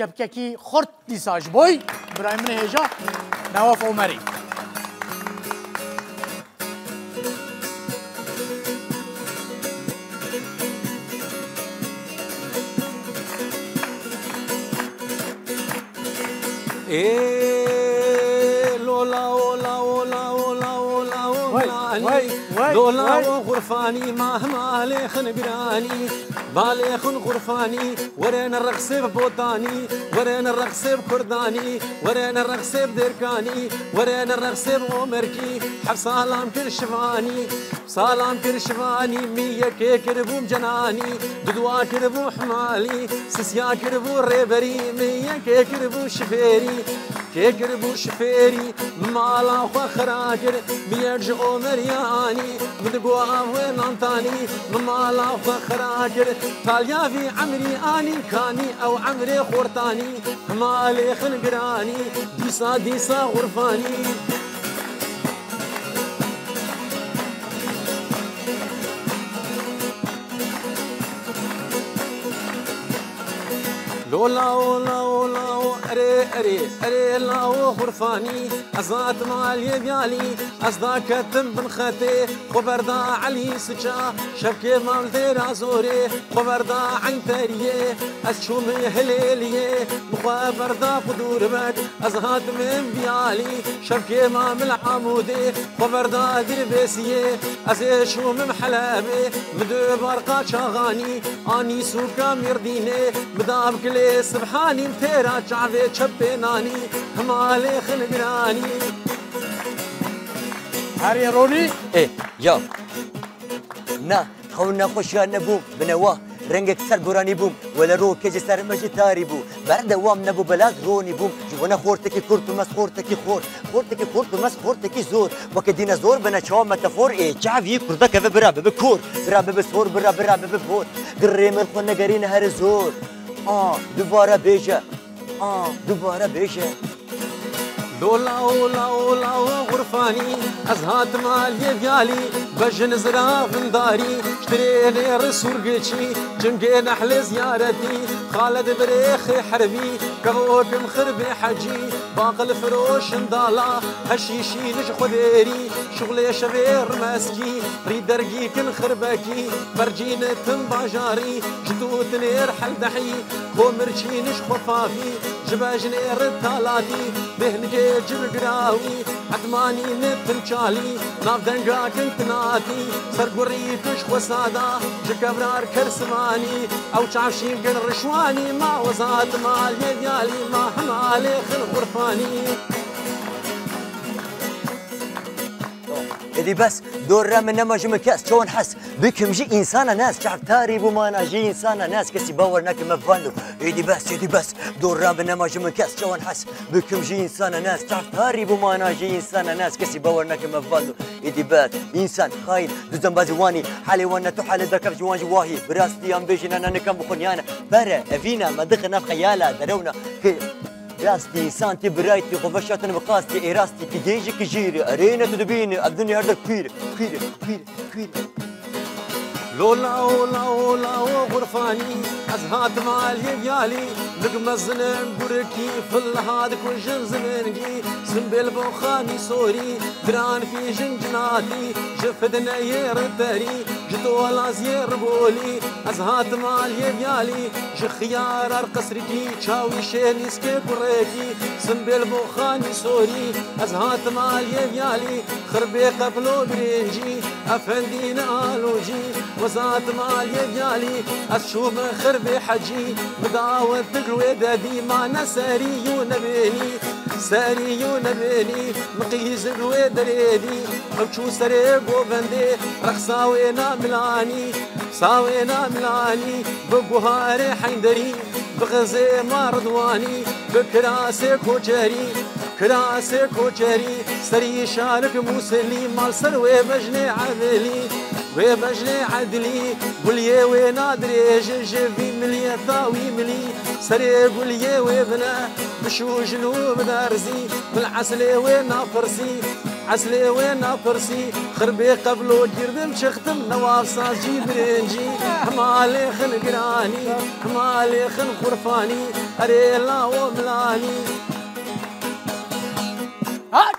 چپککی خورد دیساج بوی برای من هجا نواف عمری لولا ولا ولا ولا ولا ولا لولا وغرفاني مهما ليخن قراني باليخن غرفاني ورين الرقص ببوطاني ورين الرقص بكرداني ورين الرقص بدركاني ورين الرقص بأمركي حب سلام كرشفاني سلام كرشفاني مية كي كربو مجناني ددوا كربو حمالي سسيا كربو ريبري مية كي كربو شفيري كي كربو شفيري مالا خراكر بيرج أمرياني بدقوا وين انطاني مالا خراكر طاليا في عمري اني كاني او عمري خورتاني مالي خنقراني ديسا ديسا غرفاني لولا ولا ولا اري اري اري لا غرفاني ازات مالي ديالي ازداك تم بن خاتي خبردا علي سجا شبكي مالتي رازوري خبردا عين تاريه اشومي هليليه مخبردا قدور بك ازهات من بيالي شبكي مال عمودي خبردا دربسيه ازي شوم محلابي مدو برقا شاغاني اني سوكا مرديني مدام كلي سبحاني متيرا شعبي شبيناني همالي خلقراني هاري روني ايه يا نا خونا خوشيان نبوم بنوا رنگك سر براني بوم ولا رو كجي سر مجي تاري بو برد وام نبو بلاغ روني بوم جوانا خورتكي كورت ومس خورتكي خور خورتكي خورت ومس خورتكي زور وك ديناصور بنا شوا متافور ايه شعبي كردا كذا براب بكور براب بسور براب براب بفور قري من خنا قرين هر زور دوباره بيجا دوباره بيجا لولا ولا ولا غرفاني ازهات مالي ديالي بجن زرا غنداري اشتري لي رسورقشي جنقي نحل زيارتي خالد بريخي حربي كبوك مخربي حجي باقل فروش ندالا هشيشي نش خديري شغلي شبير ماسكي ريد درقي كن خربكي برجين تم باجاري جتوت نير حل دحي كومرشي نش خفافي جباجني رتالاتي بهنجي جبقراوي عدماني نتن شالي ناف دنقا كنت ناتي سرقوري كش وسادا جكبرار كرسماني او شعشين قن رشواني ما وزات مال يديالي ما حمالي خل غرفاني ادي بس دور من نمج مكاس شلون حس بكم جي انسان ناس شعب تاري بمانا جي انسان ناس كسي باور ناك مفانو ادي بس دور من نمج مكاس شلون حس بكم جي انسان ناس شعب تاري بمانا جي انسان ناس كسي باور ناك مفانو ادي بات انسان خاين دزن بازواني حالي وانا تحالي دركب جوان جواهي براستي ام بيجن انا نكم بخنيانا برا افينا ما دخلنا في خياله درونا راستي انسان تبرايتي خفشاتن بقاستي ايراستي كجيجي كجيري ارينا تدبيني الدنيا هردك كبيرة لولا ولا ولا غرفاني ازهات مالي ديالي نقمزن بركي في الهاد كل زمنقي سنبل بوخاني سوري دران في جنجناتي جفدنا يردري جتولا زير بولي ازهات مالي ديالي جخيار القصركي شاوي شيني سكي بريكي سنبل بوخاني سوري ازهات مالي ديالي خربي قبلو برينجي افندينا الوجي وزات مالي ديالي اشوف خربي حجي مداوت تقوي دادي معنا ساريون بيني مقيز قوي دريدي مبشو سريق وبندي رقصاوينا ملاني بقهاري حيندري بغزي مردواني بكراسي كوشري سري شارك موسلي مال سروي بجني عدلي قولي وينادري جيبي ملي طاوي ملي سري قولي ويبنا بشو جنوب دارزي بالعسلي وينا فرسي عسلي وين طرسي خربي قبلو جردم شختم نواف ساجي برنجي همالي خن قراني همالي خن خرفاني أريلا وملاني هات